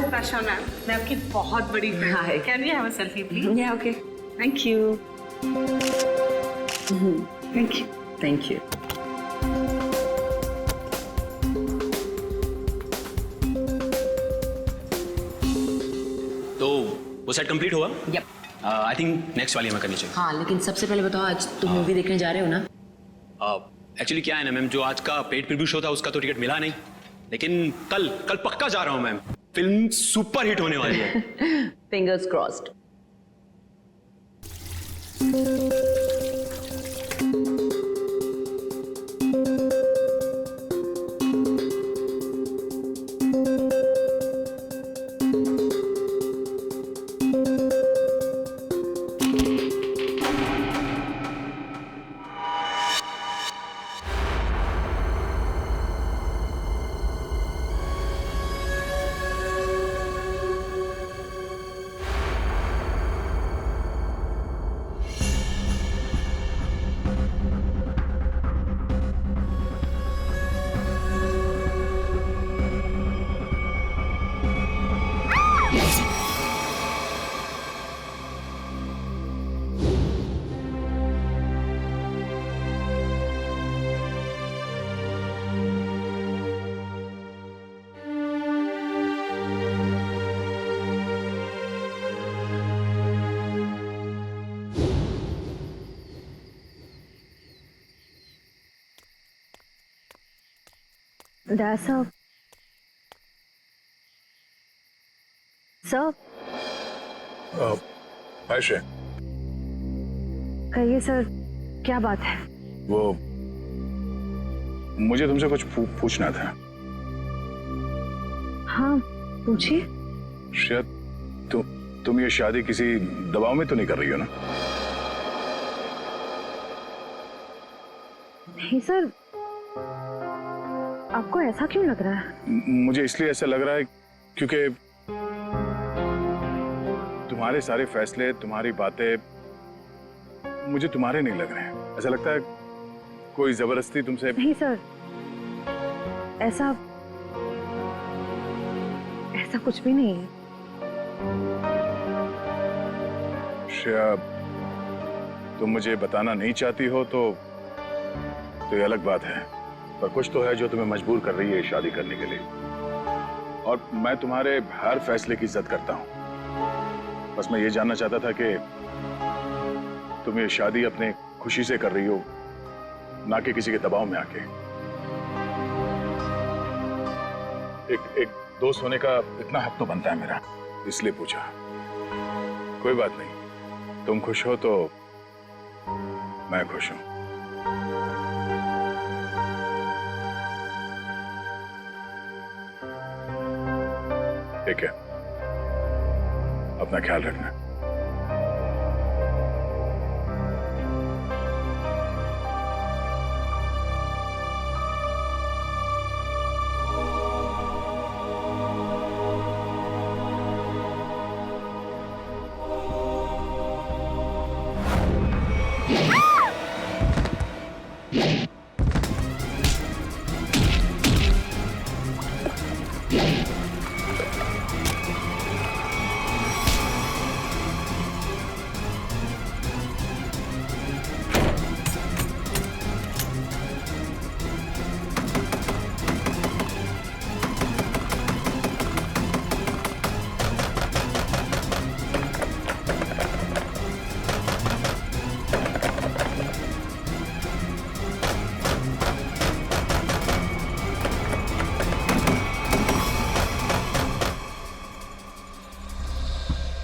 Prashna ma'am, मैं आपकी बहुत बड़ी fan हूँ। Can we have a selfie, please? Yeah, okay. Thank you. Thank you. Thank you. तो वो सेट कंप्लीट हुआ? Yep. आई थिंक नेक्स्ट वाली हमें करनी चाहिए। हाँ, लेकिन सबसे पहले बताओ, आज तुम मूवी देखने जा रहे हो ना? एक्चुअली क्या है ना मैम, जो आज का पेड प्रीव्यू शो था उसका तो टिकट मिला नहीं, लेकिन कल पक्का जा रहा हूँ मैम। फिल्म सुपर हिट होने वाली है। Fingers crossed. Dad, sir. Sir. Ayse, कहिए सर, क्या बात है? वो मुझे तुमसे कुछ पूछना था। हाँ, पूछिए। शायद तुम ये शादी किसी दबाव में तो नहीं कर रही हो ना? नहीं सर, आपको ऐसा क्यों लग रहा है? मुझे इसलिए ऐसा लग रहा है क्योंकि तुम्हारे सारे फैसले, तुम्हारी बातें मुझे तुम्हारे नहीं लग रहे हैं। ऐसा लगता है कोई जबरदस्ती तुमसे। नहीं सर, ऐसा कुछ भी नहीं है। श्रेया, तुम मुझे बताना नहीं चाहती हो तो ये अलग बात है, पर कुछ तो है जो तुम्हें मजबूर कर रही है शादी करने के लिए। और मैं तुम्हारे हर फैसले की इज्जत करता हूं। बस मैं ये जानना चाहता था कि तुम ये शादी अपने खुशी से कर रही हो, ना कि किसी के दबाव में आके। एक दोस्त होने का इतना हक तो बनता है मेरा, इसलिए पूछा। कोई बात नहीं, तुम खुश हो तो मैं खुश हूं। ठीक है, अपना ख्याल रखना।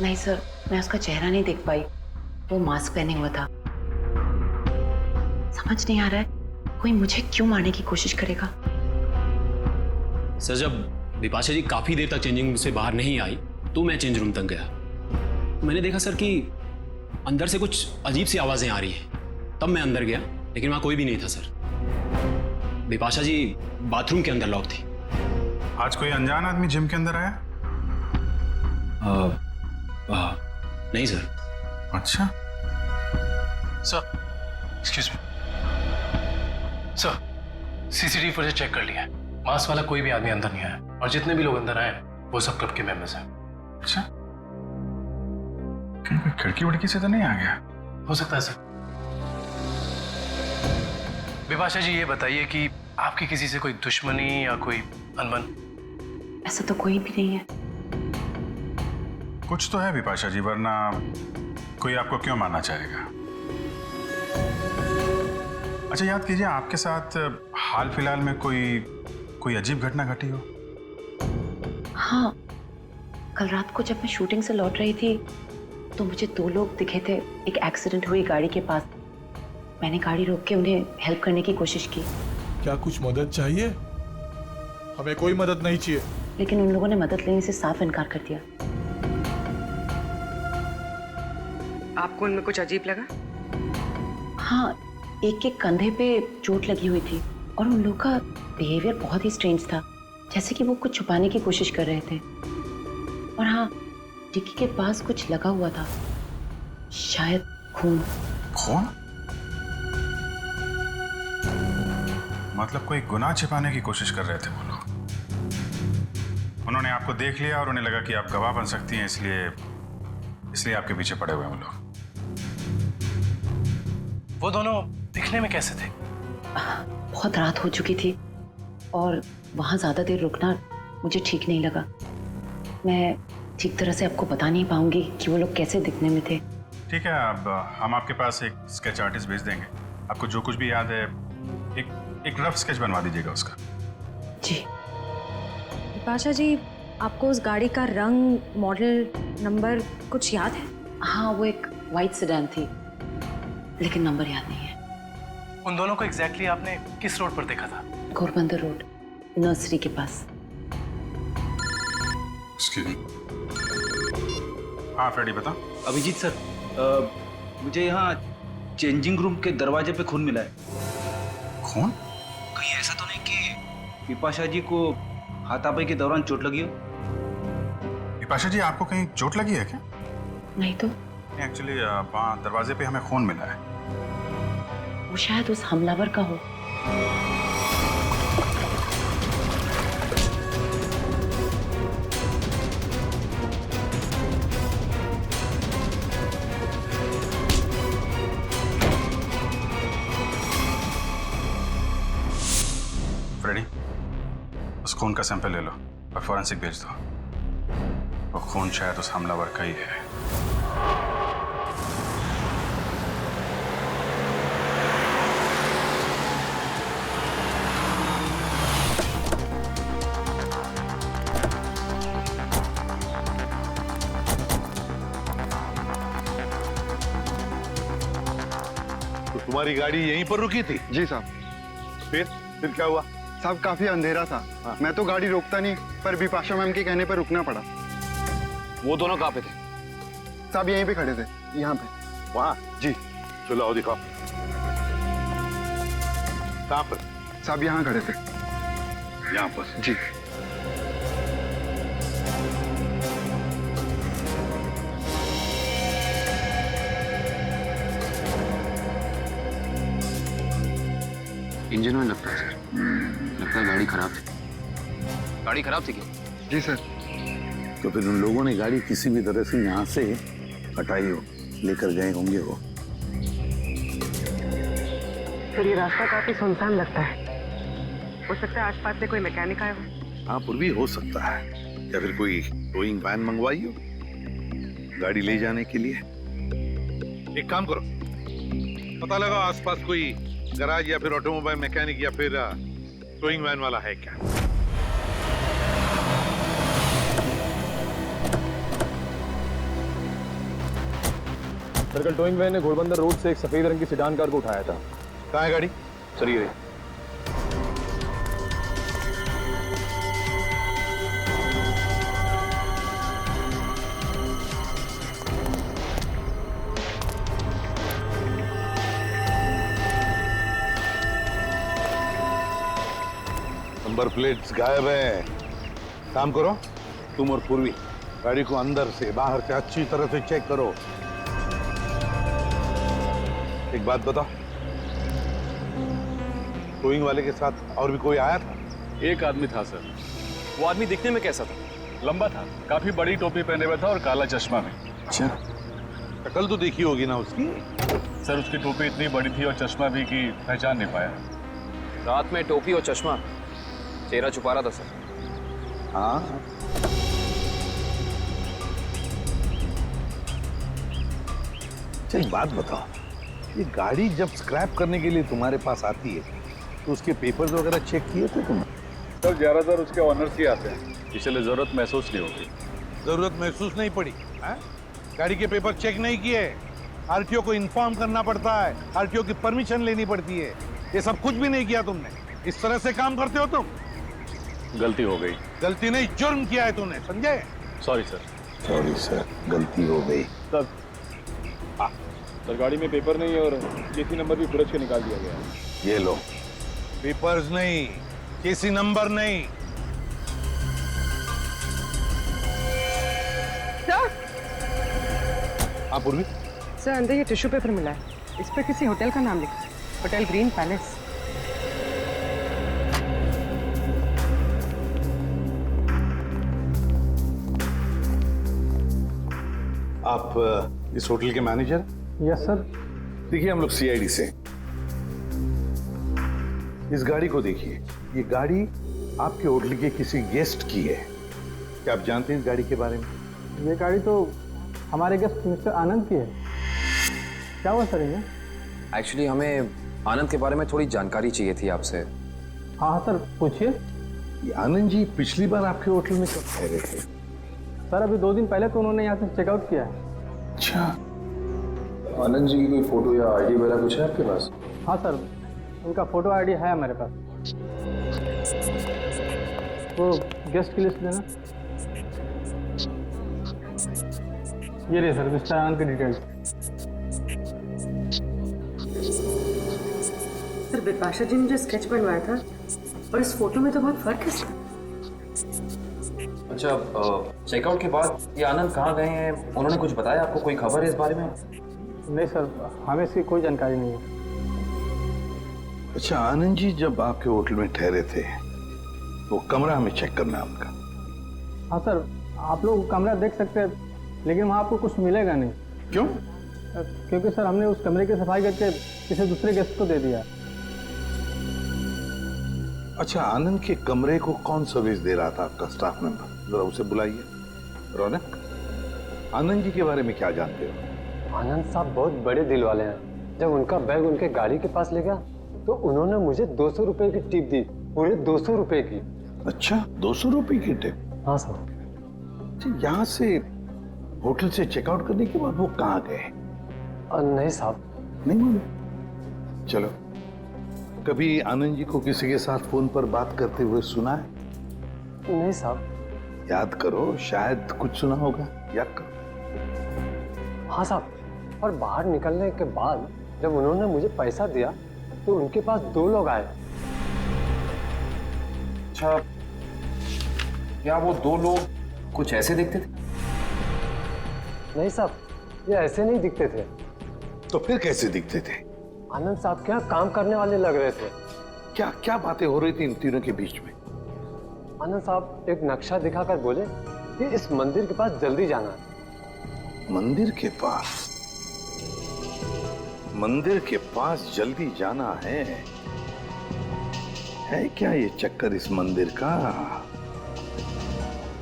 नहीं सर, मैं उसका चेहरा नहीं देख पाई। वो मास्क पहने हुआ था। समझ नहीं आ रहा है कोई मुझे क्यों मारने की कोशिश करेगा। सर, जब बिपाशा जी काफी देर तक चेंजिंग रूम से बाहर नहीं आई तो मैं चेंज रूम तक गया। मैंने देखा सर कि अंदर से कुछ अजीब सी आवाजें आ रही हैं। तब मैं अंदर गया, लेकिन वहां कोई भी नहीं था सर। बिपाशा जी बाथरूम के अंदर लॉक थी। आज कोई अनजान आदमी जिम के अंदर आया? नहीं सर। अच्छा sir, excuse me sir, CCTV footage check कर लिया है। मास्क वाला कोई भी आदमी अंदर नहीं आया, और जितने भी लोग अंदर आए वो सब क्लब के मेंबर्स हैं। अच्छा, कहीं कोई खिड़की उड़की से तो नहीं आ गया? हो सकता है सर। विपाशा जी, ये बताइए कि आपकी किसी से कोई दुश्मनी या कोई अनबन? ऐसा तो कोई भी नहीं है। कुछ तो है विपाशा जी, वरना कोई आपको क्यों मानना चाहेगा? अच्छा, याद कीजिए, आपके साथ हाल फिलहाल में कोई अजीब घटना घटी हो? हाँ, कल रात को जब मैं शूटिंग से लौट रही थी तो मुझे 2 लोग दिखे थे एक एक्सीडेंट हुई गाड़ी के पास। मैंने गाड़ी रोक के उन्हें हेल्प करने की कोशिश की। क्या कुछ मदद चाहिए? हमें कोई मदद नहीं चाहिए। लेकिन उन लोगों ने मदद लेने से साफ इनकार कर दिया। आपको उनमें कुछ अजीब लगा? हाँ, एक के कंधे पे चोट लगी हुई थी और उन लोगों का बिहेवियर बहुत ही स्ट्रेंज था, जैसे कि वो कुछ छुपाने की कोशिश कर रहे थे। और हाँ, डिक्की के पास कुछ लगा हुआ था, शायद खून। खून? मतलब कोई गुनाह छिपाने की कोशिश कर रहे थे वो लोग। उन्होंने आपको देख लिया और उन्हें लगा कि आप गवाह बन सकती हैं, इसलिए आपके पीछे पड़े हुए हैं वो लोग। वो दोनों दिखने में कैसे थे? बहुत रात हो चुकी थी और वहाँ ज्यादा देर रुकना मुझे ठीक नहीं लगा। मैं ठीक तरह से आपको बता नहीं पाऊंगी कि वो लोग कैसे दिखने में थे। ठीक है, अब हम आपके पास एक स्केच आर्टिस्ट भेज देंगे। आपको जो कुछ भी याद है एक रफ स्केच बनवा दीजिएगा उसका। जी। विपाशा जी, आपको उस गाड़ी का रंग, मॉडल, नंबर कुछ याद है? हाँ, वो एक वाइट सेडान थी, लेकिन नंबर याद नहीं है। उन दोनों को एग्जैक्टली आपने किस रोड पर देखा था? घोरबंदर रोड, नर्सरी के पास। Excuse me. हाँ फ्रेडी, बता। अभिजीत सर, मुझे यहाँ चेंजिंग रूम के दरवाजे पे खून मिला है। खून? कहीं ऐसा तो नहीं कि विपाशा जी को हाथापाई के दौरान चोट लगी हो? विपाशा जी, आपको कहीं चोट लगी है क्या? नहीं तो। एक्चुअली वहाँ दरवाजे पे हमें खून मिला है। वो शायद उस हमलावर का हो। फ्रेडी, उस खून का सैंपल ले लो और फॉरेंसिक भेज दो। वो खून शायद उस हमलावर का ही है। तो तुम्हारी गाड़ी यहीं पर रुकी थी? जी साहब। फिर क्या हुआ? साहब काफी अंधेरा था। हाँ। मैं तो गाड़ी रोकता नहीं, पर विपाशा मैम के कहने पर रुकना पड़ा। वो दोनों कहाँ पे थे? साहब यहीं पे खड़े थे, यहाँ पे। वहाँ? जी। चलो आओ दिखाओ। कहाँ पर? साहब यहाँ खड़े थे। यहाँ पर? जी। इंजन में लगता है सर। लगता है गाड़ी खराब थी। गाड़ी खराब थी क्या? जी सर। तो फिर उन लोगों ने गाड़ी किसी भी तरह से यहाँ से हटाई हो, लेकर गए होंगे वो। फिर ये रास्ता काफी सुनसान लगता है। हो सकता है आसपास से कोई मैकेनिक आया हो। हाँ, पर भी हो सकता है, या फिर कोई टोइंग वैन मंगवाई हो गाड़ी ले जाने के लिए। एक काम करो, पता लगाओ आसपास कोई गैराज या फिर ऑटोमोबाइल मैकेनिक या फिर टोइंग वैन वाला है क्या। सर्कल टोइंग वैन ने घोड़बंदर रोड से एक सफेद रंग की सेडान कार को उठाया था। कहाँ है गाड़ी? सर ये नंबर प्लेट्स गायब हैं। काम करो, तुम और पूर्वी गाड़ी को अंदर से बाहर से अच्छी तरह से चेक करो। एक बात बताओ, टोइंग वाले के साथ और भी कोई आया था? एक आदमी था सर। वो आदमी दिखने में कैसा था? लंबा था, काफी बड़ी टोपी पहने हुआ था और काला चश्मा भी। अच्छा, शक्ल तो देखी होगी ना उसकी। सर उसकी टोपी इतनी बड़ी थी और चश्मा भी कि पहचान नहीं पाया। रात में टोपी और चश्मा, चेहरा छुपा रहा था सर। हाँ, अच्छा एक बात बताओ, ये गाड़ी जब स्क्रैप करने के लिए तुम्हारे पास आती है तो उसके पेपर्स वगैरह चेक किए थे तुमने? सर ज्यादातर उसके ऑनर्स ही आते हैं, इसलिए जरूरत महसूस नहीं होती। जरूरत महसूस नहीं पड़ी है? गाड़ी के पेपर चेक नहीं किए? आरटीओ को इन्फॉर्म करना पड़ता है, आरटीओ की परमिशन लेनी पड़ती है, ये सब कुछ भी नहीं किया तुमने। इस तरह से काम करते हो तुम? गलती हो गई। गलती नहीं, जुर्म किया है तुमने, समझे? Sorry sir. सॉरी सर, गलती हो गई। सर सर गाड़ी में पेपर नहीं है और केसी नंबर भी फुरज के निकाल दिया गया है। ये लो, पेपर्स नहीं, केसी नंबर नहीं। हाँ पूर्वी, सर अंदर ये टिश्यू पेपर मिला है, इस पर किसी होटल का नाम लिखा है, होटल ग्रीन पैलेस। आप इस होटल के मैनेजर? Yes sir. देखिए हम लोग सीआईडी से। इस गाड़ी को देखिए, ये गाड़ी आपके होटल के किसी गेस्ट की है। क्या आप जानते हैं इस गाड़ी के बारे में? ये गाड़ी तो हमारे गेस्ट मिस्टर आनंद की है। क्या हुआ सर इन्हें? एक्चुअली हमें आनंद के बारे में थोड़ी जानकारी चाहिए थी आपसे। हाँ हाँ सर, पूछिए। ये आनंद जी पिछली बार आपके होटल में कब ठहरे थे? सर अभी 2 दिन पहले तो उन्होंने यहाँ से चेकआउट किया है। अच्छा, आनंद जी की कोई फोटो या आईडी वगैरह कुछ है आपके पास? हाँ सर, उनका फोटो आईडी है हमारे पास। वो गेस्ट की लिस्ट देना। ये रही सर मिस्टर आनंद की डिटेल्स। सर बिपाशा जी ने जो स्केच बनवाया था और इस फोटो में तो बहुत फर्क है सर। अच्छा, चेकआउट के बाद ये आनंद कहाँ गए हैं, उन्होंने कुछ बताया आपको? कोई खबर है इस बारे में? नहीं सर, हमें इसकी कोई जानकारी नहीं है। अच्छा आनंद जी जब आपके होटल में ठहरे थे वो कमरा हमें चेक करना है उनका। हाँ सर, आप लोग कमरा देख सकते हैं, लेकिन वहाँ आपको कुछ मिलेगा नहीं। क्यों? क्योंकि सर हमने उस कमरे की सफाई करके किसी दूसरे गेस्ट को दे दिया। अच्छा, आनंद के कमरे को कौन सर्विस दे रहा था आपका स्टाफ मेंबर? जरा उसे बुलाइए। रौनक, आनंद जी के बारे में क्या जानते हो? आनंद साहब बहुत बड़े दिल वाले हैं। जब उनका बैग उनके गाड़ी के पास ले गया तो उन्होंने मुझे 200 रुपए की टिप दी, पूरे 200 रुपए की। अच्छा, 200 रुपए की टिप? हाँ सर। अच्छा, यहाँ से होटल से चेकआउट करने के बाद वो कहाँ गए? नहीं साहब, नहीं मालूम। चलो, कभी आनंद जी को किसी के साथ फोन पर बात करते हुए सुना है? नहीं साहब। याद करो, शायद कुछ सुना होगा, याद करो। हाँ साहब, और बाहर निकलने के बाद जब उन्होंने मुझे पैसा दिया तो उनके पास 2 लोग आए। अच्छा, क्या वो 2 लोग कुछ ऐसे दिखते थे? नहीं साहब, ये ऐसे नहीं दिखते थे। तो फिर कैसे दिखते थे? आनंद साहब के यहाँ काम करने वाले लग रहे थे। क्या क्या बातें हो रही थी इन तीनों के बीच में? आनंद साहब एक नक्शा दिखाकर बोले कि इस मंदिर के पास जल्दी जाना है। मंदिर के पास? मंदिर के पास जल्दी जाना है क्या ये चक्कर इस मंदिर का?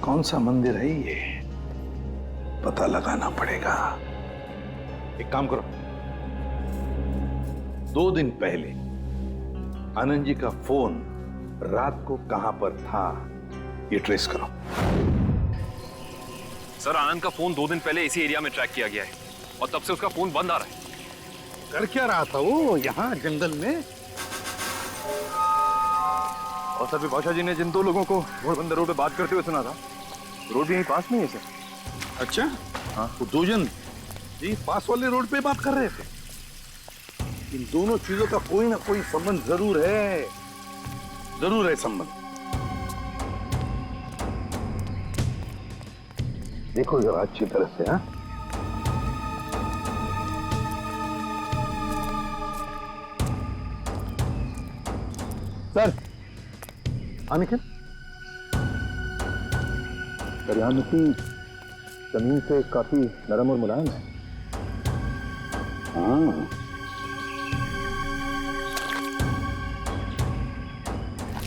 कौन सा मंदिर है ये? पता लगाना पड़ेगा। एक काम करो, 2 दिन पहले आनंद जी का फोन रात को कहां पर था ये ट्रेस करो। सर आनंद का फोन 2 दिन पहले इसी एरिया में ट्रैक किया गया है और तब से उसका फोन बंद आ रहा है। कर क्या रहा था वो यहाँ जंगल में? और सर बिपाशा जी ने जिन 2 लोगों को घोड़बंदर रोड पे बात करते हुए सुना था, रोड भी यहीं पास में है सर। अच्छा, हाँ, वो 2 जन जी पास वाले रोड पे बात कर रहे थे। इन दोनों चीजों का कोई ना कोई संबंध जरूर है संबंध। देखो जरा अच्छी तरह से। हाँ, सर निखिल, पर यहाँ मिट्टी जमीन से काफी नरम और मुलायम है। हाँ,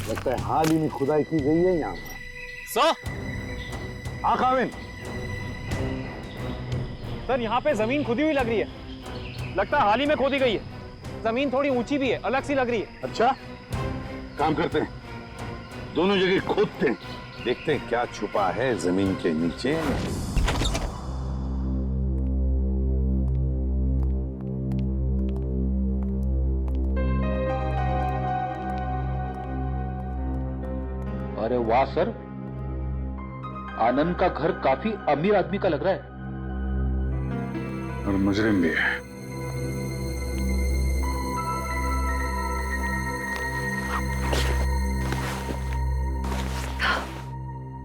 लगता है हाल ही में खुदाई की गई है यहाँ पर। सर, हाँ काविन, सर यहाँ पे जमीन खुदी हुई लग रही है। लगता है हाल ही में खोदी गई है। जमीन थोड़ी ऊंची भी है, अलग सी लग रही है। अच्छा काम करते हैं, दोनों जगह खोदते हैं, देखते हैं क्या छुपा है जमीन के नीचे। अरे वाह सर, आनंद का घर काफी अमीर आदमी का लग रहा है। और मुजरिम भी है।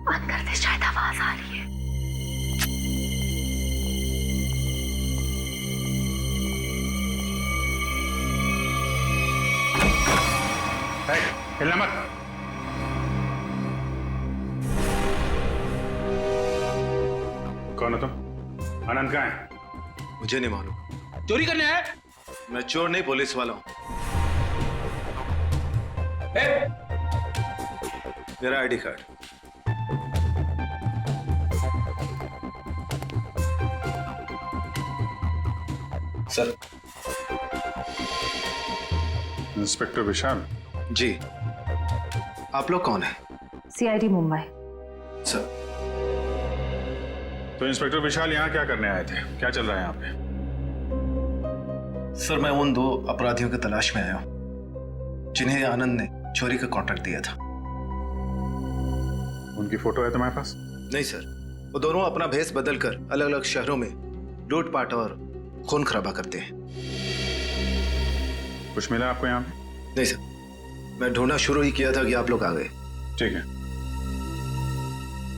अंदर से शायद आवाज आ रही है। हिलना मत। कौन हो तुम? आनंद कहाँ है? मुझे नहीं मालूम। चोरी करने आए? मैं चोर नहीं, पुलिस वाला हूं। मेरा आईडी कार्ड। सर। इंस्पेक्टर विशाल। जी, आप लोग कौन हैं? CID मुंबई। सर, तो इंस्पेक्टर विशाल यहाँ क्या करने आए थे? क्या चल रहा है यहाँ पे? सर मैं उन 2 अपराधियों की तलाश में आया हूं जिन्हें आनंद ने चोरी का कॉन्ट्रैक्ट दिया था। उनकी फोटो है तुम्हारे पास? नहीं सर, वो दोनों अपना भेष बदलकर अलग अलग शहरों में लूटपाट और खून खराबा करते हैं। कुछ मिला आपको यहाँ पे? नहीं सर, मैं ढूंढना शुरू ही किया था कि आप लोग आ गए। ठीक है,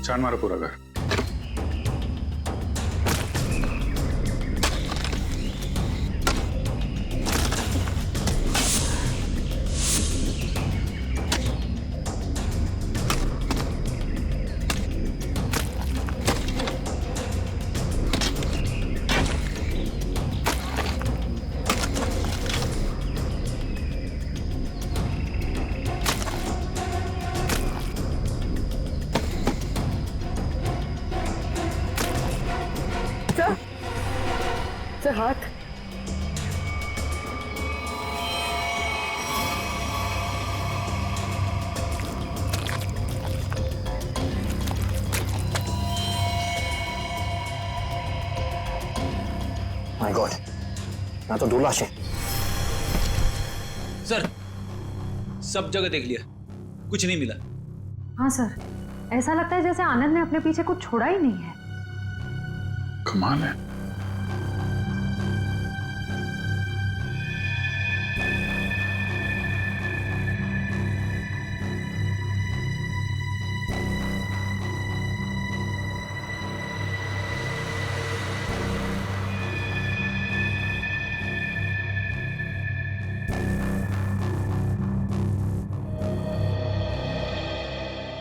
छान मारो पूरा घर। हाथ माय गॉड, ना तो 2 लाशें। सर, सब जगह देख लिया, कुछ नहीं मिला। हाँ सर, ऐसा लगता है जैसे आनंद ने अपने पीछे कुछ छोड़ा ही नहीं है। कमाल है।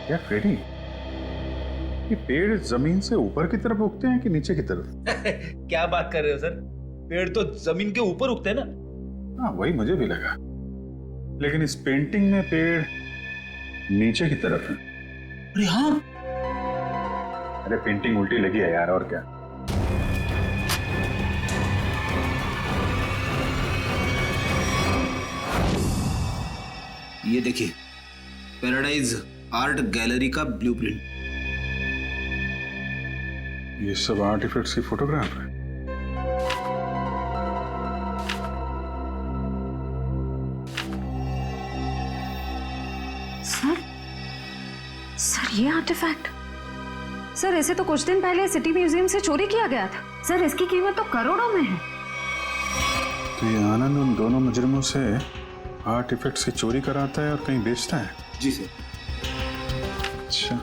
क्या फ्रेडी, ये पेड़ जमीन से ऊपर की तरफ उगते हैं कि नीचे की तरफ? क्या बात कर रहे हो सर, पेड़ तो जमीन के ऊपर उगते हैं ना। हाँ वही मुझे भी लगा, लेकिन इस पेंटिंग में पेड़ नीचे की तरफ है। अरे हाँ, अरे पेंटिंग उल्टी लगी है यार, और क्या। ये देखिए, पैराडाइज आर्ट गैलरी का ब्लूप्रिंट। ये सब आर्टिफैक्ट्स की फोटोग्राफ है। सर ये आर्टिफैक्ट, सर इसे तो कुछ दिन पहले सिटी म्यूजियम से चोरी किया गया था। सर इसकी कीमत तो करोड़ों में है। तो ये आनंद उन दोनों मुजरिमों से आर्टिफैक्ट्स की चोरी कराता है और कहीं बेचता है? जी सर। अच्छा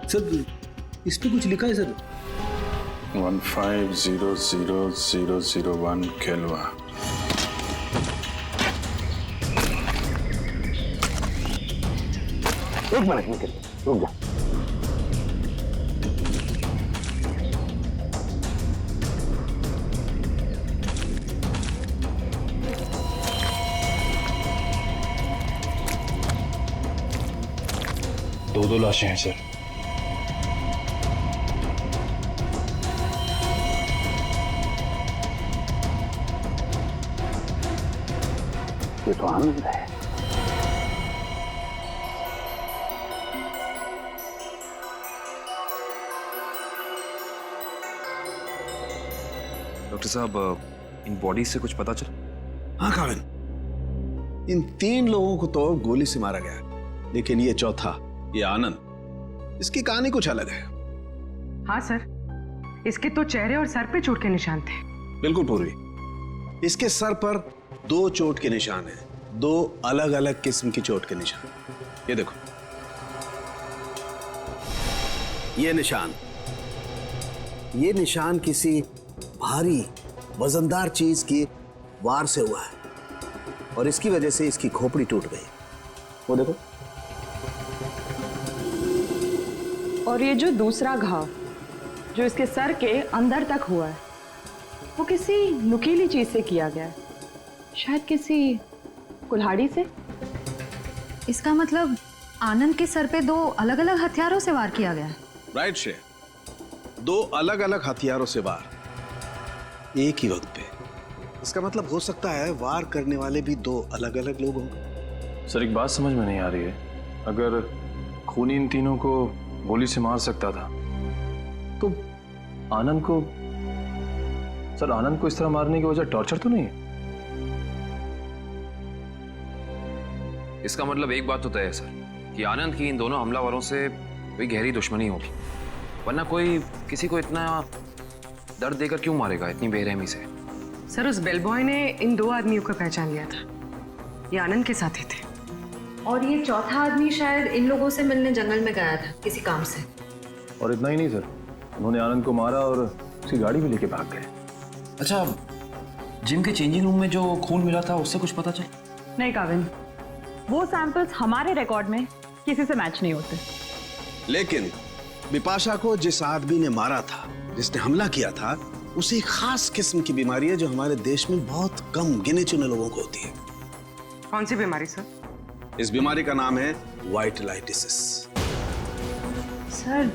सर, इस पे कुछ लिखा है सर। 150001 केल्वा। एक मिनट रुक जा। 2 लाशें हैं सर। ये तो आनंद है। डॉक्टर साहब, इन बॉडी से कुछ पता चला? हाँ काविन, इन 3 लोगों को तो गोली से मारा गया, लेकिन ये चौथा, ये आनंद, इसकी कहानी कुछ अलग है। हाँ सर, इसके तो चेहरे और सर पे चोट के निशान थे। बिल्कुल पूर्वी, इसके सर पर 2 चोट के निशान हैं, 2 अलग अलग किस्म की चोट के निशान। ये देखो, ये निशान किसी भारी वजनदार चीज की वार से हुआ है और इसकी वजह से इसकी खोपड़ी टूट गई। वो देखो। और ये जो दूसरा घाव जो इसके सर के अंदर तक हुआ है, वो किसी नुकीली चीज से किया गया है, शायद किसी कुल्हाड़ी से। इसका मतलब आनंद के सर पे 2 अलग अलग हथियारों से वार किया गया है। राइट श्रेया, 2 अलग अलग हथियारों से वार एक ही वक्त पे। इसका मतलब हो सकता है वार करने वाले भी 2 अलग अलग लोग होंगे। सर एक बात समझ में नहीं आ रही है, अगर खूनी इन तीनों को गोली से मार सकता था तो आनंद को, सर आनंद को इस तरह मारने की वजह टॉर्चर तो नहीं है? इसका मतलब एक बात तो तय है सर कि आनंद की इन दोनों हमलावरों से कोई गहरी दुश्मनी होगी, वरना कोई किसी को इतना दर्द देकर क्यों मारेगा इतनी बेरहमी से? सर उस बेल बॉय ने इन 2 आदमियों को पहचान लिया था, ये आनंद के साथ ही थे। और ये चौथा आदमी शायद इन लोगों से मिलने जंगल में गया था किसी काम से। और इतना ही नहीं सर, उन्होंने आनंद को मारा और उसकी गाड़ी भी लेके भाग गए। अच्छा, जिम के चेंजिंग रूम में जो खून मिला था उससे कुछ पता चला? नहीं काविन, वो सैंपल्स हमारे रिकॉर्ड में किसी से मैच नहीं होते। लेकिन बिपाशा को जिस आदमी ने मारा था, जिसने हमला किया था, उसे एक खास किस्म की बीमारी है जो हमारे देश में बहुत कम गिने चुने लोगों को होती है। कौन सी बीमारी सर? इस बीमारी का नाम है वाइटलाइटिसिस। सर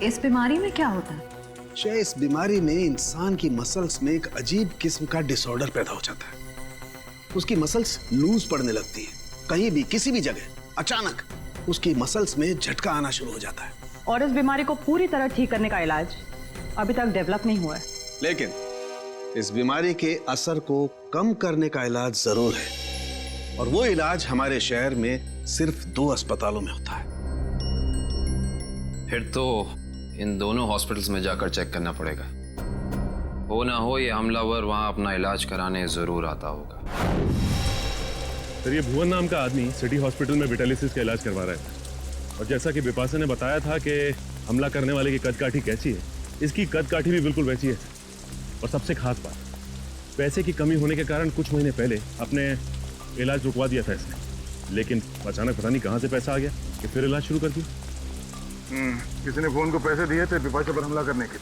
इस बीमारी में क्या होता है? इस बीमारी में इंसान की मसल्स में एक अजीब किस्म का डिसऑर्डर पैदा हो जाता है। उसकी मसल्स लूज पड़ने लगती है, कहीं भी किसी भी जगह अचानक उसकी मसल्स में झटका आना शुरू हो जाता है। और इस बीमारी को पूरी तरह ठीक करने का इलाज अभी तक डेवलप नहीं हुआ है। लेकिन इस बीमारी के असर को कम करने का इलाज जरूर है, और वो इलाज हमारे शहर में सिर्फ 2 अस्पतालों में होता है। फिर तो इन दोनों हॉस्पिटल्स में जाकर चेक करना पड़ेगा। हो ना हो ये हमलावर वहां अपना इलाज कराने जरूर आता होगा। सर ये भुवन नाम का आदमी सिटी हॉस्पिटल में विटालिसिस का इलाज करवा रहा है, और जैसा कि बिपाशा ने बताया था कि हमला करने वाले की कदकाठी कैसी है, इसकी कदकाठी भी बिल्कुल वैसी है। और सबसे खास बात, पैसे की कमी होने के कारण कुछ महीने पहले अपने इलाज रुकवा दिया था इसने, लेकिन अचानक पता नहीं कहाँ से पैसा आ गया कि फिर इलाज शुरू कर दिया। किसी ने फोन को पैसे दिए थे बिपाशा पर हमला करने के।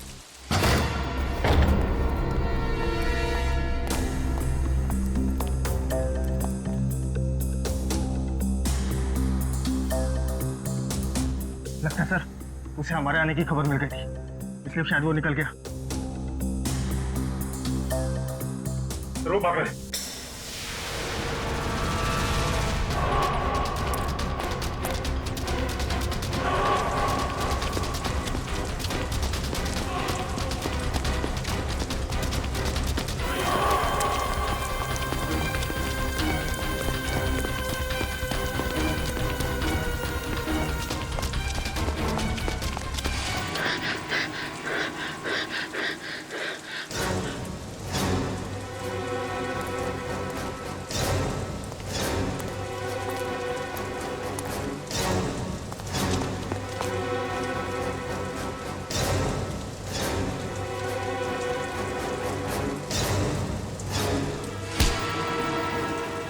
लगता है सर उसे हमारे आने की खबर मिल गई थी, इसलिए शायद वो निकल गया। रो पागल।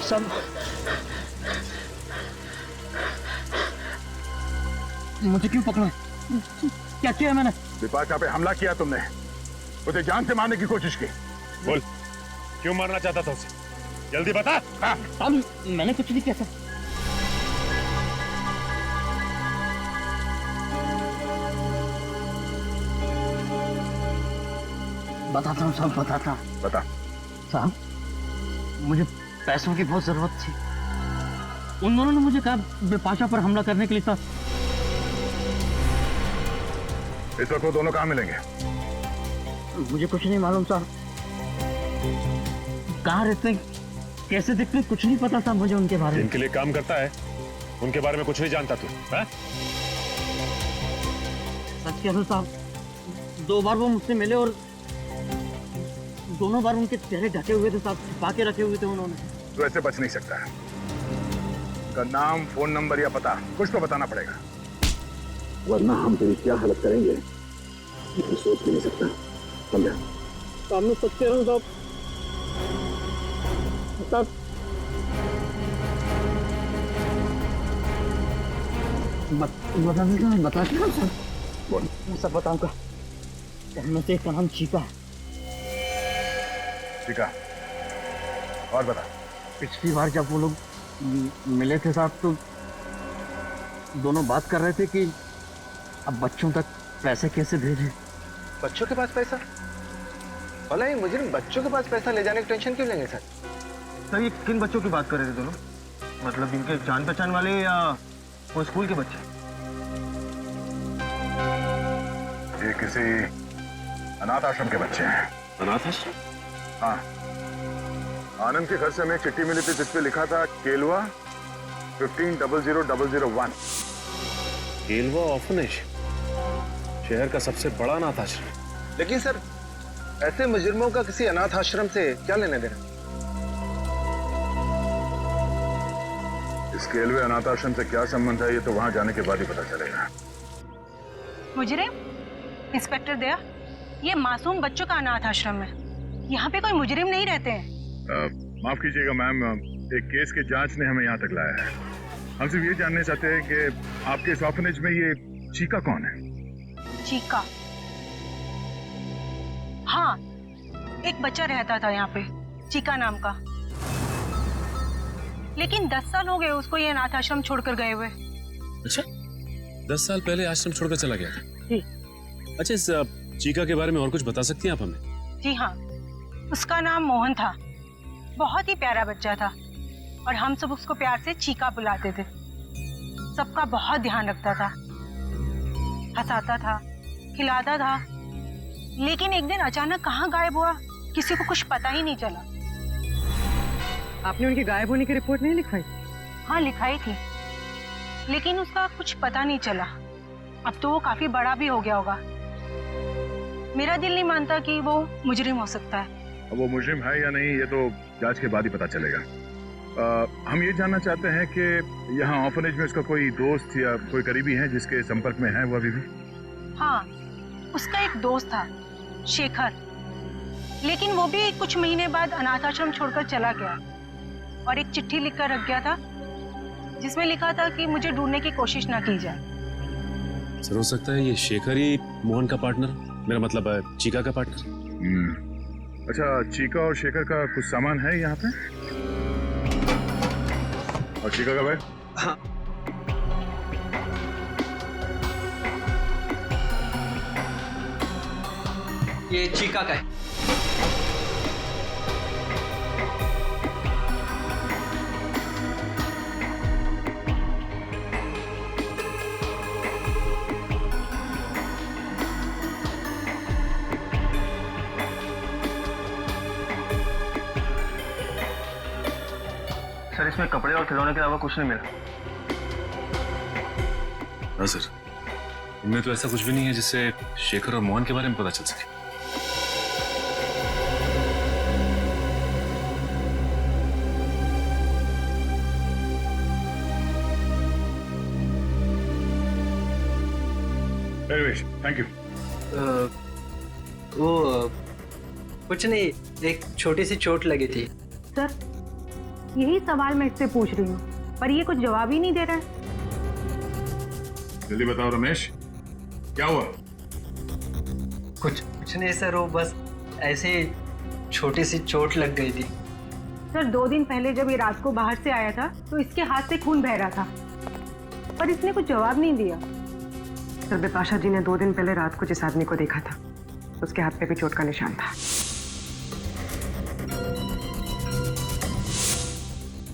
सब मुझे क्यों पकड़ा? क्या किया मैंने? बिपाशा पे हमला किया तुमने, उसे जान से मारने की कोशिश की। बोल, क्यों मारना चाहता था उसे? जल्दी बता। मैंने कुछ नहीं किया सर। बताता हूँ साहब, बताता हूँ। बता। साहब, मुझे पैसों की बहुत जरूरत थी। उन दोनों ने मुझे कहा बिपाशा पर हमला करने के लिए था। इस वक्त वो दोनों कहाँ मिलेंगे? मुझे कुछ नहीं मालूम साहब, कहाँ रहते हैं, कैसे दिखते हैं, कुछ नहीं पता था मुझे उनके बारे में। इनके लिए काम करता है, उनके बारे में कुछ नहीं जानता तू? सच कह रहा हूं साहब, 2 बार वो मुझसे मिले और दोनों बार उनके चेहरे ढके हुए थे साहब, छिपा के रखे हुए थे उन्होंने। तो ऐसे बच नहीं सकता है। का नाम, फोन नंबर या पता कुछ तो बताना पड़ेगा, वरना हम तेरी क्या हालत करेंगे ये सोच भी नहीं सकता। समझा? सामने सच कह रहा हूँ साहब। साहब, बता साहब, मैं सब बताऊंगा। उनमें से एक का नाम चीका है। चीका? और बता। पिछली बार जब वो लोग मिले थे साहब, तो दोनों बात कर रहे थे कि अब बच्चों तक पैसे कैसे भेजें। बच्चों के पास पैसा? भला ये मुजरिम बच्चों के पास पैसा ले जाने की टेंशन क्यों लेंगे सर? सर, ये किन बच्चों की बात कर रहे थे दोनों? मतलब इनके जान पहचान वाले या वो स्कूल के बच्चे? ये किसी अनाथ आश्रम के बच्चे हैं। अनाथ आश्रम? हाँ, आनंद के घर से हमें एक चिट्ठी मिली थी जिसपे लिखा था केलवा 150001। केलवा ऑर्फनेज, शहर का सबसे बड़ा अनाथ आश्रम। लेकिन सर, ऐसे मुजरिमों का किसी अनाथ आश्रम से क्या लेने देना? इस केलवे अनाथ आश्रम से क्या संबंध है ये तो वहां जाने के बाद ही पता चलेगा। मुजरिम? इंस्पेक्टर दया, ये मासूम बच्चों का अनाथ आश्रम है, यहाँ पे कोई मुजरिम नहीं रहते हैं। माफ कीजिएगा मैम, एक केस के जांच ने हमें यहाँ तक लाया है। हम सिर्फ ये जानना चाहते हैं कि आपके इस ऑर्फनेज में ये चीका कौन है? चीका? हाँ, एक बच्चा रहता था यहाँ पे, चीका नाम का। लेकिन 10 साल हो गए उसको ये अनाथ आश्रम छोड़कर गए हुए। अच्छा, 10 साल पहले आश्रम छोड़कर चला गया था? जी। अच्छा, इस चीका के बारे में और कुछ बता सकती हैं आप हमें? जी हाँ, उसका नाम मोहन था, बहुत ही प्यारा बच्चा था और हम सब उसको प्यार से चीका बुलाते थे। सबका बहुत ध्यान रखता था, हंसाता था, खिलाता था। लेकिन एक दिन अचानक कहाँ गायब हुआ, किसी को कुछ पता ही नहीं चला। आपने उनके गायब होने की रिपोर्ट नहीं लिखवाई? हाँ, लिखाई थी, लेकिन उसका कुछ पता नहीं चला। अब तो वो काफी बड़ा भी हो गया होगा। मेरा दिल नहीं मानता कि वो मुजरिम हो सकता है। अब वो मुजरिम है या नहीं ये तो जांच के बाद ही पता चलेगा। हम ये जानना चाहते हैं कि यहाँ ऑर्फनेज में उसका कोई दोस्त या कोई करीबी है जिसके संपर्क में है वो अभी भी? हाँ, उसका एक दोस्त था, शेखर, लेकिन वो भी कुछ महीने बाद अनाथ आश्रम छोड़कर चला गया और एक चिट्ठी लिखकर रख गया था जिसमें लिखा था कि मुझे ढूंढने की कोशिश ना की जाए। सर, हो सकता है ये शेखर ही मोहन का पार्टनर, मेरा मतलब है चीका का पार्टनर। अच्छा, चीका और शेखर का कुछ सामान है यहाँ पे? और चीका का बैग? हाँ। ये चीका का है। सर, इसमें कपड़े और खिलौने के अलावा कुछ नहीं मिला। हाँ सर, इनमें तो ऐसा कुछ भी नहीं है जिससे शेखर और मोहन के बारे में पता चल सके। Thank you. वो कुछ नहीं, एक छोटी सी चोट लगी थी। सर, यही सवाल मैं इससे पूछ रही हूँ, पर ये कुछ जवाब ही नहीं दे रहा है। जल्दी बताओ रमेश, क्या हुआ? कुछ नहीं सर, वो बस ऐसे ही छोटी सी चोट लग गई थी। सर, 2 दिन पहले जब ये रात को बाहर से आया था तो इसके हाथ से खून बह रहा था, पर इसने कुछ जवाब नहीं दिया। सर, बिपाशा जी ने 2 दिन पहले रात को जिस आदमी को देखा था उसके हाथ पे भी चोट का निशान था।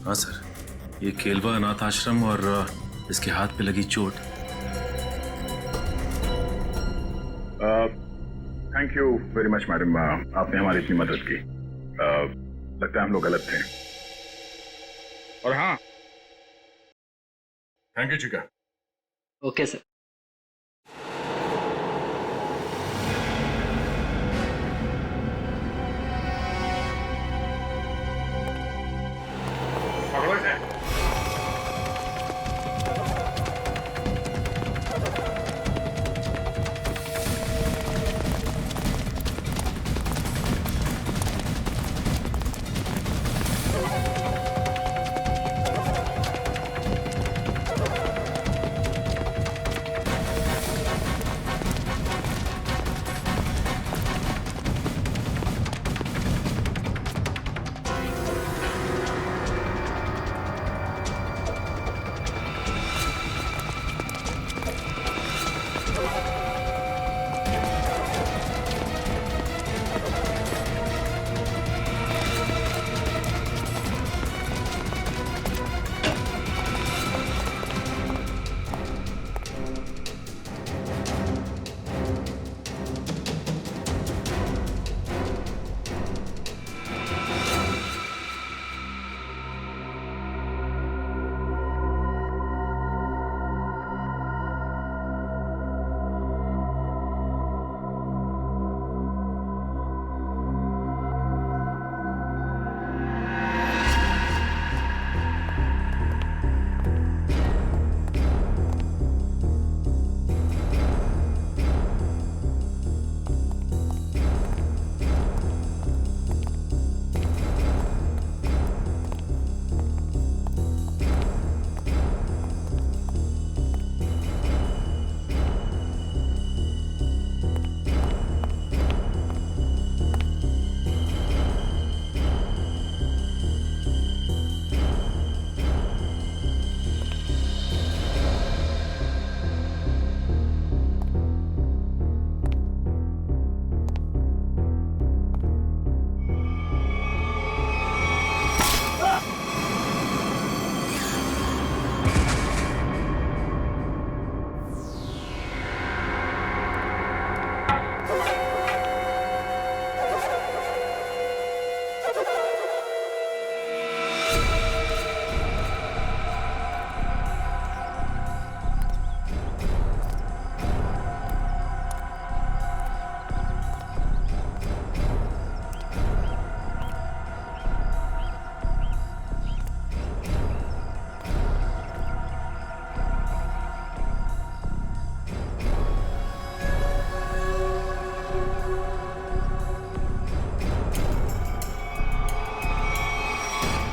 हाँ सर, ये केलवा अनाथ आश्रम और इसके हाथ पे लगी चोट। Thank you very much madam, आपने हमारी इतनी मदद की। लगता है हम लोग गलत थे। और हाँ, thank you Chika. Okay sir. पकड़ो इसे।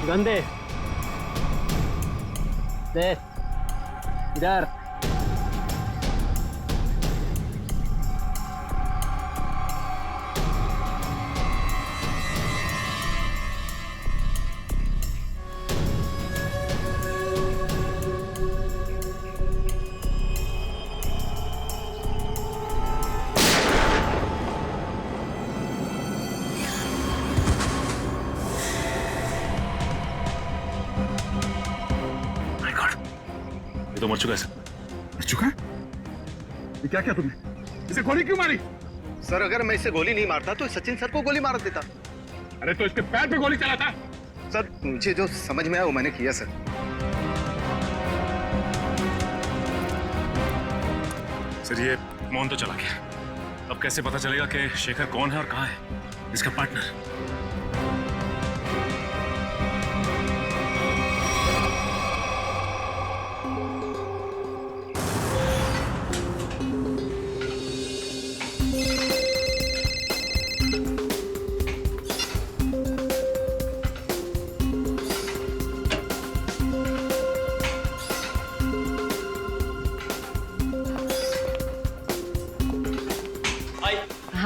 गंदे दे इधर। ये तो मर चुका है सर। मर चुका है? ये क्या किया तुमने? इसे गोली क्यों मारी? सर अगर मैं इसे गोली नहीं मारता तो सचिन सर को गोली मार देता। अरे तो इसके पैर पे गोली चलाता। सर मुझे जो समझ में आया वो मैंने किया सर। सर ये मोहन तो चला गया, अब कैसे पता चलेगा कि शेखर कौन है और कहाँ है इसका पार्टनर?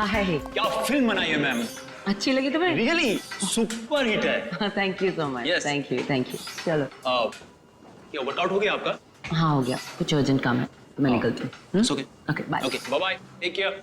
हाय। क्या फिल्म बनाई है मैम? अच्छी लगी तुम्हें? रियली सुपर हिट है। Thank you so much. Thank you. चलो ये वर्कआउट हो गया आपका? हाँ हो गया, कुछ अर्जेंट काम है तो मैं निकलती हूँ। Okay okay bye. Okay bye bye, take care.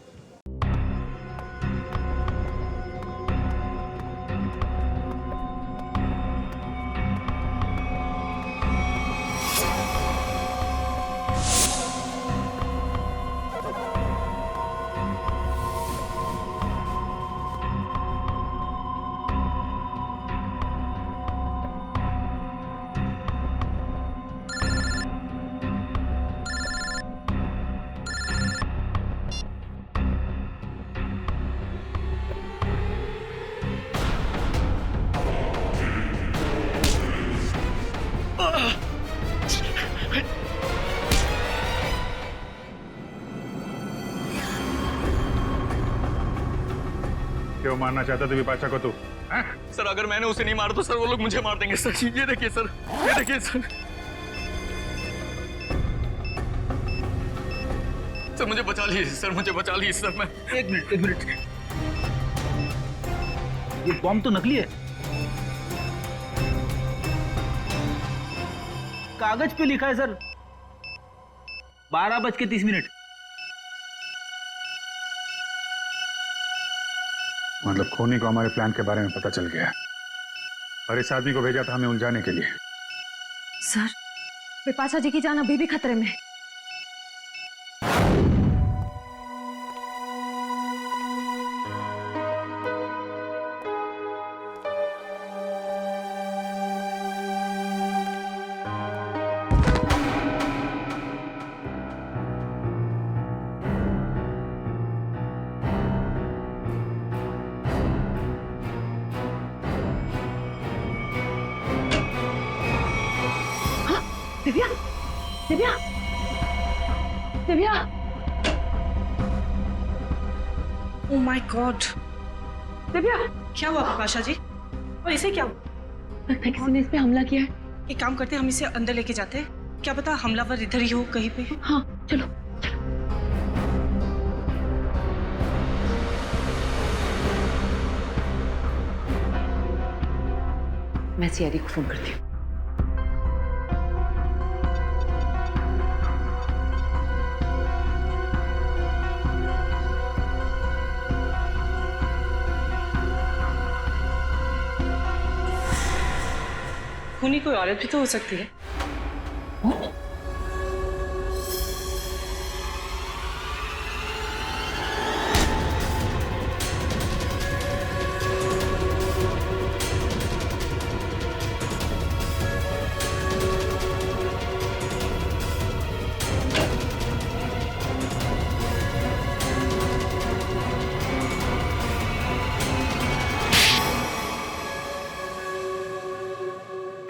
क्यों मारना चाहता था बिपाशा को तू? सर अगर मैंने उसे नहीं मारा तो सर वो लोग मुझे मार देंगे सर। ये देखिए सर, ये देखिए सर। सर मुझे बचा लीजिए सर, मुझे बचा लीजिए सर। मैं एक मिनट, ये बॉम्ब तो नकली है। कागज पे लिखा है सर 12:30। मतलब खूनी को हमारे प्लान के बारे में पता चल गया और इस आदमी को भेजा था हमें उलझाने के लिए। सर, बिपाशा जी की जान अभी भी खतरे में है। Divya, Divya, Divya. Oh my God, Divya, क्या हुआ बिपाशा जी? और इसे क्या हुआ? किसी ने इस पे हमला किया है। एक काम करते हैं, हम इसे अंदर लेके जाते हैं। क्या पता हमलावर इधर ही हो कहीं पे। हाँ चलो। मैं सीआईडी को फोन करती हूँ। खूनी कोई औरत भी तो हो सकती है।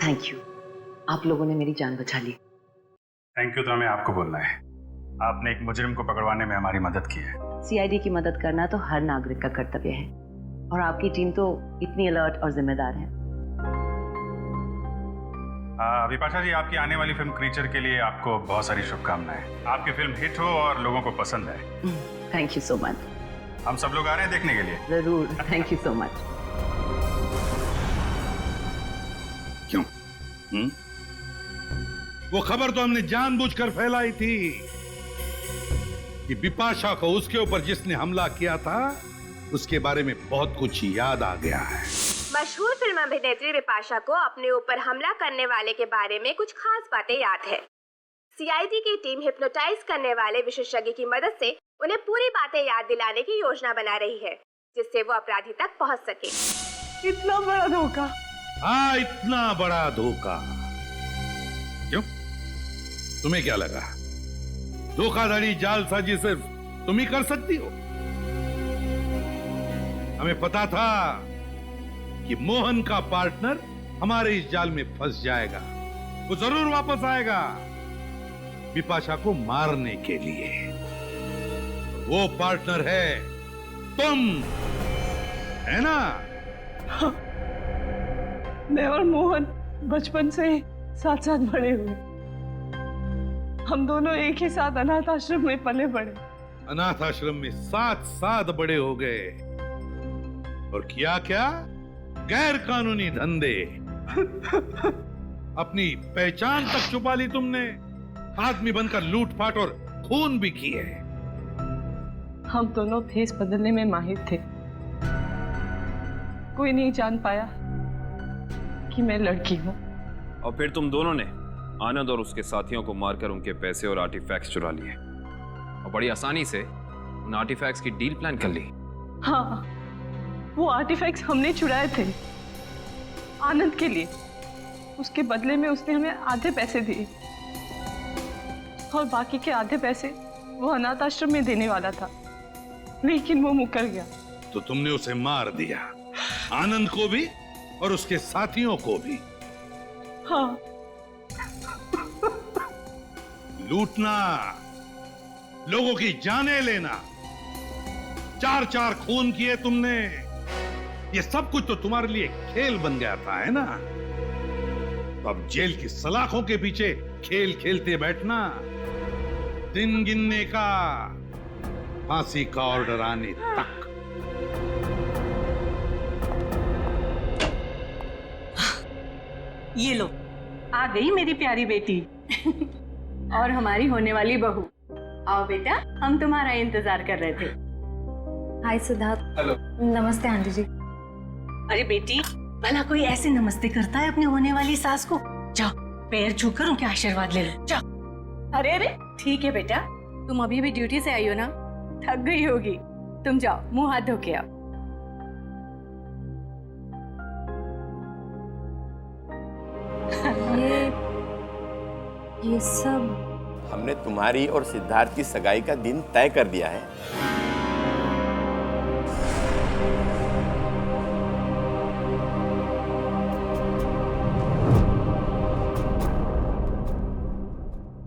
थैंक यू, आप लोगों ने मेरी जान बचा ली। थैंक यू तो हमें आपको बोलना है। आपने एक मुजरिम को पकड़वाने में हमारी मदद की है। सीआईडी की मदद करना तो हर नागरिक का कर्तव्य है और आपकी टीम तो इतनी अलर्ट और जिम्मेदार है। विपाशा जी, आपकी आने वाली फिल्म क्रीचर के लिए आपको बहुत सारी शुभकामनाएं। आपकी फिल्म हिट हो और लोगों को पसंद आए। Thank you so much. हम सब लोग आ रहे हैं देखने के लिए। जरूर, थैंक यू सो मच। क्यों? वो खबर तो हमने जानबूझकर फैलाई थी कि बिपाशा को उसके ऊपर जिसने हमला किया था उसके बारे में बहुत कुछ याद आ गया है। मशहूर फिल्म अभिनेत्री बिपाशा को अपने ऊपर हमला करने वाले के बारे में कुछ खास बातें याद है। सीआईडी की टीम हिप्नोटाइज करने वाले विशेषज्ञ की मदद से उन्हें पूरी बातें याद दिलाने की योजना बना रही है, जिससे वो अपराधी तक पहुंच सके। इतना बड़ा धोखा। हाँ, इतना बड़ा धोखा। क्यों? तुम्हें क्या लगा धोखाधड़ी जालसाजी सिर्फ तुम ही कर सकती हो? हमें पता था कि मोहन का पार्टनर हमारे इस जाल में फंस जाएगा। वो जरूर वापस आएगा बिपाशा को मारने के लिए। वो पार्टनर है तुम, है ना? हाँ, मैं और मोहन बचपन से साथ साथ बड़े हुए। हम दोनों एक ही साथ अनाथ आश्रम में पले बड़े। अनाथ आश्रम में साथ साथ बड़े हो गए और किया क्या? गैर कानूनी धंधे। अपनी पहचान तक छुपा ली तुमने। आदमी बनकर लूटपाट और खून भी किए। हम दोनों भेस बदलने में माहिर थे। कोई नहीं जान पाया कि मैं लड़की हूं। और फिर तुम दोनों ने आनंद और उसके साथियों को मारकर उनके पैसे और आर्टिफैक्ट्स चुरा लिए और बड़ी आसानी से उन आर्टिफैक्ट्स की डील प्लान कर ली। हाँ, वो आर्टिफैक्ट्स हमने चुराए थे आनंद के लिए। उसके बदले में उसने हमें आधे पैसे दिए और बाकी के आधे पैसे वो अनाथ आश्रम में देने वाला था, लेकिन वो मुकर गया। तो तुमने उसे मार दिया, आनंद को भी और उसके साथियों को भी। हाँ। लूटना, लोगों की जानें लेना, 4-4 खून किए तुमने। ये सब कुछ तो तुम्हारे लिए खेल बन गया था, है ना? तो अब जेल की सलाखों के पीछे खेल खेलते बैठना, दिन गिनने का, फांसी का ऑर्डर आने तक। ये लो, आ गई मेरी प्यारी बेटी और हमारी होने वाली बहू। आओ बेटा, हम तुम्हारा इंतजार कर रहे थे। हाय सिद्धार्थ। हेलो। नमस्ते आंटी जी। अरे बेटी, भला कोई ऐसे नमस्ते करता है अपने होने वाली सास को? जाओ, पैर छूकर उनके आशीर्वाद ले लो, जाओ। अरे अरे, ठीक है बेटा, तुम अभी भी ड्यूटी से आई हो ना, थक गई होगी। तुम जाओ, मुंह हाथ धो के आओ। ये सब हमने तुम्हारी और सिद्धार्थ की सगाई का दिन तय कर दिया है।